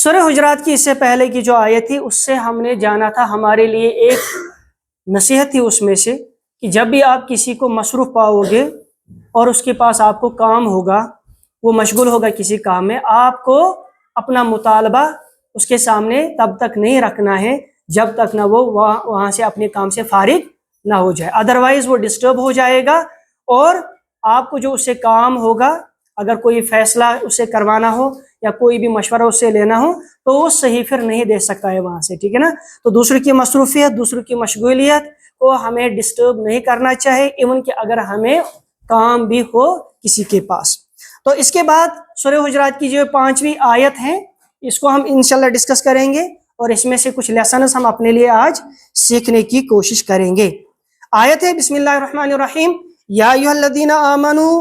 سورہ حجرات کی اس سے پہلے کی جو آیت تھی اس سے ہم نے جانا تھا، ہمارے لیے ایک نصیحت تھی اس میں سے کہ جب بھی آپ کسی کو مصروف پاؤ گے اور اس کے پاس آپ کو کام ہوگا، وہ مشغول ہوگا کسی کام میں، آپ کو اپنا مطالبہ اس کے سامنے تب تک نہیں رکھنا ہے جب تک نہ وہ وہاں سے اپنے کام سے فارغ نہ ہو جائے، ادروائز وہ ڈسٹرب ہو جائے گا اور آپ کو جو اس سے کام ہوگا، اگر کوئی فیصلہ اس سے کروانا ہو یا کوئی بھی مشورہ اس سے لینا ہو تو وہ صحیح پھر نہیں دے سکتا ہے وہاں سے، ٹھیک ہے نا۔ تو دوسرے کی مصروفیت، دوسرے کی مشغولیت کو ہمیں ڈسٹرب نہیں کرنا چاہے، ایون کہ اگر ہمیں کام بھی ہو کسی کے پاس۔ تو اس کے بعد سورہ حجرات کی جو 5ویں آیت ہے، اس کو ہم انشاءاللہ ڈسکس کریں گے اور اس میں سے کچھ لیسنز ہم اپنے لیے آج سیکھنے کی کوشش کریں گے۔ آیت ہے بسم اللہ الرحمن الرحیم، یا ایھا الذین آمنوا،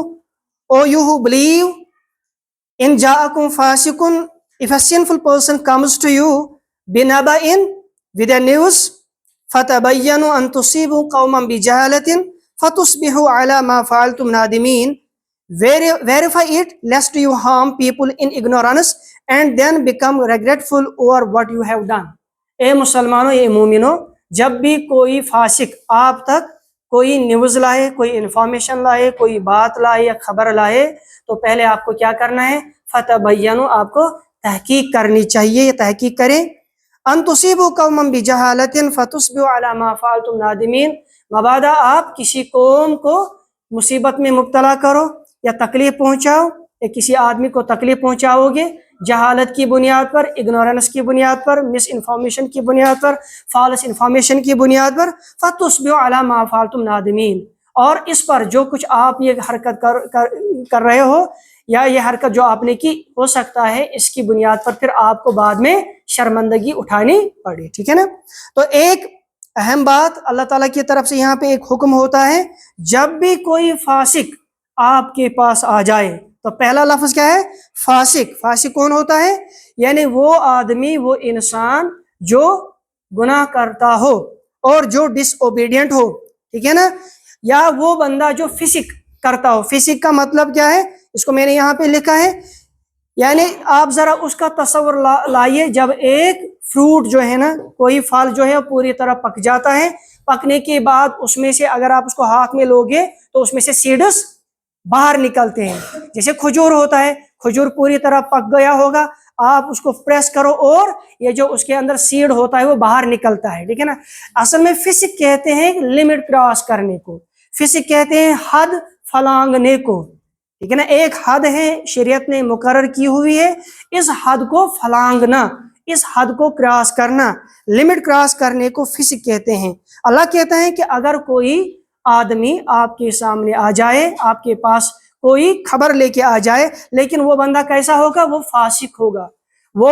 او you who believe, in ja'akum fasiqun, if a sinful person comes to you binaba'in, with a news, fatabayyanu an tusibu qawman bijahalatin fatusbihu ala ma fa'altum nadimin, verify it lest you harm people in ignorance and then become regretful over what you have done۔ اے مسلمانوں، اے مومنوں، جب بھی کوئی فاسق آپ تک کوئی news لائے، کوئی انفارمیشن لائے، کوئی بات لائے یا خبر لائے تو پہلے آپ کو کیا کرنا ہے؟ فتبینوا، آپ کو تحقیق کرنی چاہیے، یہ تحقیق کریں۔ ان تصیبوا قوما بجہالۃ فتصبحوا علی ما فعلتم نادمین، مبادا آپ کسی قوم کو مصیبت میں مبتلا کرو یا تکلیف پہنچاؤ یا کسی آدمی کو تکلیف پہنچاؤ گے جہالت کی بنیاد پر، اگنورنس کی بنیاد پر، مس انفارمیشن کی بنیاد پر، فالس انفارمیشن کی بنیاد پر، فتصبحوا علی ما فعلتم نادمین، اور اس پر جو کچھ آپ یہ حرکت کر رہے ہو یا یہ حرکت جو آپ نے کی، ہو سکتا ہے اس کی بنیاد پر پھر آپ کو بعد میں شرمندگی اٹھانی پڑے، ٹھیک ہے نا۔ تو ایک اہم بات اللہ تعالیٰ کی طرف سے یہاں پہ ایک حکم ہوتا ہے، جب بھی کوئی فاسق آپ کے پاس آ جائے تو پہلا لفظ کیا ہے؟ فاسق۔ فاسق کون ہوتا ہے؟ یعنی وہ آدمی، وہ انسان جو گناہ کرتا ہو اور جو ڈس اوبیڈینٹ ہو، ٹھیک ہے نا، یا وہ بندہ جو فسق کرتا ہو۔ فسق کا مطلب کیا ہے؟ اس کو میں نے یہاں پہ لکھا ہے، یعنی آپ ذرا اس کا تصور لائیے، جب ایک فروٹ جو ہے نا، کوئی پھل جو ہے پوری طرح پک جاتا ہے، پکنے کے بعد اس میں سے اگر آپ اس کو ہاتھ میں لوگے تو اس میں سے سیڈس باہر نکلتے ہیں، جیسے کھجور ہوتا ہے، کھجور پوری طرح پک گیا ہوگا، آپ اس کو پریس کرو اور یہ جو اس کے اندر سیڈ ہوتا ہے وہ باہر نکلتا ہے، ٹھیک ہے نا۔ اصل میں فسق کہتے ہیں لمٹ کراس کرنے کو، فسق کہتے ہیں حد پھلانگنے کو، ٹھیک ہے نا۔ ایک حد ہے شریعت نے مقرر کی ہوئی ہے، اس حد کو پھلانگنا، اس حد کو کراس کرنا، لمٹ کراس کرنے کو فسق کہتے ہیں۔ اللہ کہتا ہے کہ اگر کوئی آدمی آپ کے سامنے آ جائے، آپ کے پاس کوئی خبر لے کے آ جائے، لیکن وہ بندہ کیسا ہوگا؟ وہ فاسق ہوگا، وہ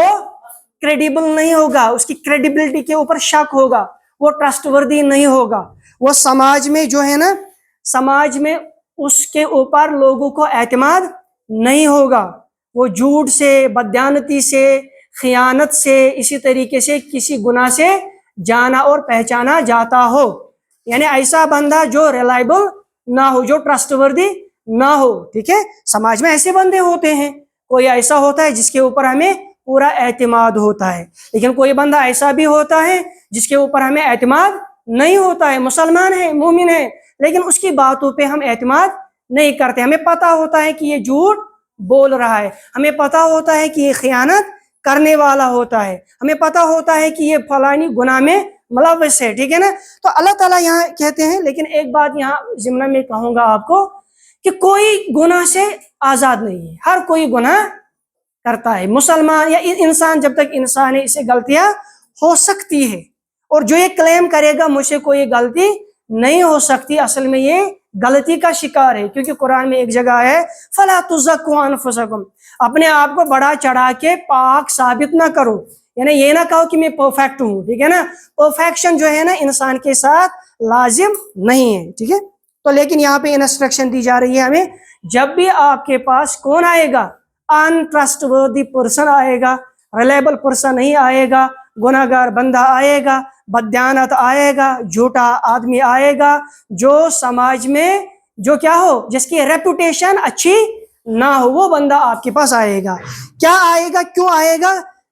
کریڈیبل نہیں ہوگا، اس کی کریڈیبلٹی کے اوپر شک ہوگا، وہ ٹرسٹ وردی نہیں ہوگا، وہ سماج میں جو ہے نا، سماج میں اس کے اوپر لوگوں کو اعتماد نہیں ہوگا، وہ جھوٹ سے، بددیانتی سے، خیانت سے، اسی طریقے سے کسی گناہ سے جانا اور پہچانا جاتا ہو، یعنی ایسا بندہ جو ریلائبل نہ ہو، جو ٹرسٹ وردی نہ ہو، ٹھیک ہے۔ سماج میں ایسے بندے ہوتے ہیں، کوئی ایسا ہوتا ہے جس کے اوپر ہمیں پورا اعتماد ہوتا ہے، لیکن کوئی بندہ ایسا بھی ہوتا ہے جس کے اوپر ہمیں اعتماد نہیں ہوتا ہے، مسلمان ہے، مومن ہے، لیکن اس کی باتوں پہ ہم اعتماد نہیں کرتے، ہمیں پتہ ہوتا ہے کہ یہ جھوٹ بول رہا ہے، ہمیں پتہ ہوتا ہے کہ یہ خیانت کرنے والا ہوتا ہے، ہمیں پتہ ہوتا ہے کہ یہ فلانی گناہ میں ملوث ہے، ٹھیک ہے نا۔ تو اللہ تعالیٰ یہاں کہتے ہیں، لیکن ایک بات یہاں ضمن میں کہوں گا آپ کو کہ کوئی گناہ سے آزاد نہیں ہے، ہر کوئی گناہ کرتا ہے، مسلمان یا انسان، جب تک انسان ہے اسے غلطیاں ہو سکتی ہے، اور جو یہ کلیم کرے گا مجھ سے کوئی غلطی نہیں ہو سکتی، اصل میں یہ غلطی کا شکار ہے، کیونکہ قرآن میں ایک جگہ ہے فَلَا تُزَكُّوا أَنفُسَكُمْ، اپنے آپ کو بڑا چڑھا کے پاک ثابت نہ کرو، یعنی یہ نہ کہو کہ میں پرفیکٹ ہوں، ٹھیک ہے نا۔ پرفیکشن جو ہے نا انسان کے ساتھ لازم نہیں ہے، ٹھیک ہے۔ تو لیکن یہاں پہ انسٹرکشن دی جا رہی ہے ہمیں، جب بھی آپ کے پاس کون آئے گا؟ ان ٹرسٹ وردی پرسن آئے گا، ریلیبل پرسن نہیں آئے گا، گناہ گار بندہ آئے گا، بددیانت آئے گا، جھوٹا آدمی آئے گا، جو سماج میں جو کیا ہو، جس کی ریپوٹیشن اچھی نہ ہو، وہ بندہ آپ کے پاس آئے گا۔ کیا آئے گا؟ کیوں آئے گا؟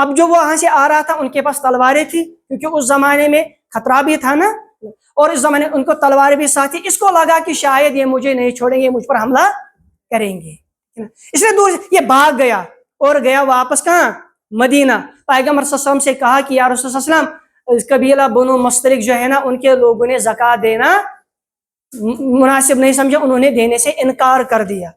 اب جو وہ وہاں سے آ رہا تھا ان کے پاس تلواریں تھی، کیونکہ اس زمانے میں خطرہ بھی تھا نا، اور اس زمانے ان کو تلواریں بھی ساتھ تھی. اس کو لگا کہ شاید یہ مجھے نہیں چھوڑیں گے، مجھ پر حملہ کریں گے، اس لیے دور یہ بھاگ گیا اور گیا واپس کہاں؟ مدینہ. پیغمبر صلی اللہ علیہ وسلم سے کہا کہ یا رسول اللہ صلی اللہ علیہ وسلم، قبیلہ بنو مستلق جو ہے نا، ان کے لوگوں نے زکوٰۃ دینا مناسب نہیں سمجھا، انہوں نے دینے سے انکار کر دیا.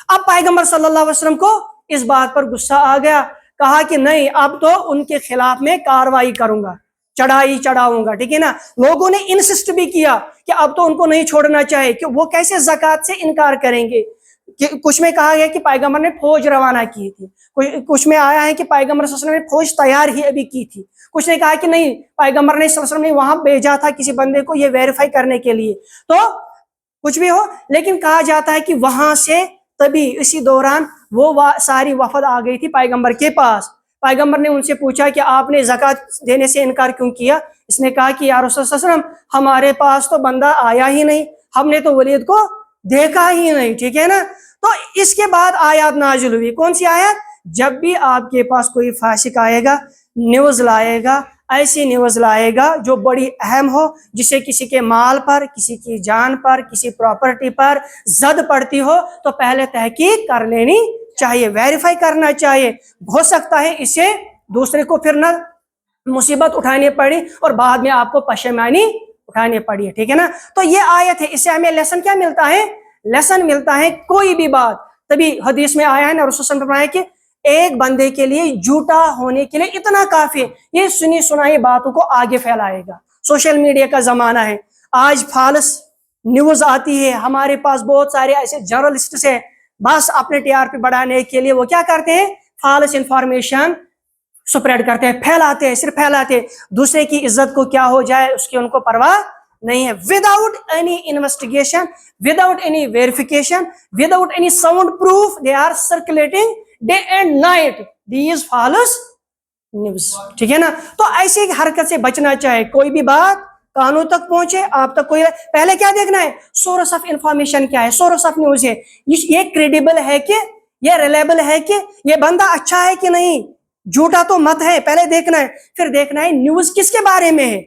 اب پیغمبر صلی اللہ علیہ وسلم کو اس بات پر غصہ آ گیا، کہا کہ نہیں، اب تو ان کے خلاف میں کاروائی کروں گا، چڑھائی چڑھاؤں گا. ٹھیک ہے نا. لوگوں نے انسسٹ بھی کیا کہ اب تو ان کو نہیں چھوڑنا چاہیے، کہ وہ کیسے زکوٰۃ سے انکار کریں گے. کچھ میں کہا گیا کہ پیغمبر نے فوج روانہ کی تھی، کچھ میں آیا ہے کہ پیغمبر صلی اللہ علیہ وسلم نے فوج تیار ہی ابھی کی تھی. کچھ نے کہا کہ نہیں، پیغمبر نے صلی اللہ علیہ وسلم نے وہاں بھیجا تھا کسی بندے کو یہ ویریفائی کرنے کے لیے. تو کچھ بھی ہو، لیکن کہا جاتا ہے کہ وہاں سے تبھی اسی دوران وہ ساری وفد آ گئی تھی پیغمبر کے پاس. پیغمبر نے ان سے پوچھا کہ آپ نے زکوٰۃ دینے سے انکار کیوں کیا؟ اس نے کہا کہ یا رسول اللہ صلی اللہ علیہ وسلم، ہمارے پاس تو بندہ آیا ہی نہیں، ہم نے تو ولید کو دیکھا ہی نہیں. ٹھیک ہے نا. تو اس کے بعد آیات نازل ہوئی. کون سی آیات؟ جب بھی آپ کے پاس کوئی فاسق آئے گا، نیوز لائے گا، ایسی نیوز لائے گا جو بڑی اہم ہو، جسے کسی کے مال پر، کسی کی جان پر، کسی پراپرٹی پر زد پڑتی ہو، تو پہلے تحقیق کر لینی چاہیے، ویریفائی کرنا چاہیے. ہو سکتا ہے اسے دوسرے کو پھر نہ مصیبت اٹھانی پڑی اور بعد میں آپ کو پشیمانی اٹھانی پڑی. ٹھیک ہے نا. تو یہ آیت ہے، اس سے ہمیں لیسن کیا ملتا ہے؟ لیسن ملتا ہے کوئی بھی بات، تبھی حدیث میں آیا ہے نا، رسول صلی اللہ علیہ وسلم نے فرمایا کہ ایک بندے کے لیے جھوٹا ہونے کے لیے اتنا کافی ہے، یہ سنی سنائی باتوں کو آگے پھیلائے گا. سوشل میڈیا کا زمانہ ہے، آج فالس نیوز آتی ہے، ہمارے پاس بہت سارے ایسے جرنلسٹس ہیں، بس اپنے ٹی آر پی بڑھانے کے لیے وہ کیا کرتے ہیں؟ فالس انفارمیشن سپریڈ کرتے ہیں، پھیلاتے ہیں، صرف پھیلاتے ہیں. دوسرے کی عزت کو کیا ہو جائے اس کی ان کو پرواہ نہیں ہے. Without any investigation, without any verification, without any sound proof, they are circulating day and night these false news. ٹھیک ہے نا. تو ایسی حرکت سے بچنا چاہے. کوئی بھی بات قانون تک پہنچے، آپ تک کوئی، پہلے کیا دیکھنا ہے؟ سورس آف انفارمیشن کیا ہے، سورس آف نیوز ہے، یہ کریڈیبل ہے کہ یہ ریلیبل ہے کہ یہ بندہ اچھا ہے کہ نہیں، جھوٹا تو مت ہے. پہلے دیکھنا ہے. پھر دیکھنا ہے نیوز کس کے بارے میں ہے،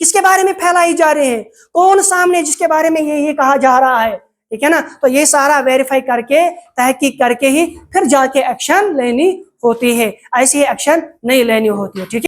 کس کے بارے میں پھیلائی جا رہے ہیں، کون سامنے جس کے بارے میں یہ کہا جا رہا ہے. ٹھیک ہے نا. تو یہ سارا ویریفائی کر کے، تحقیق کر کے ہی پھر جا کے ایکشن لینی ہوتی ہے، ایسی ایکشن نہیں لینی ہوتی ہے. ٹھیک ہے.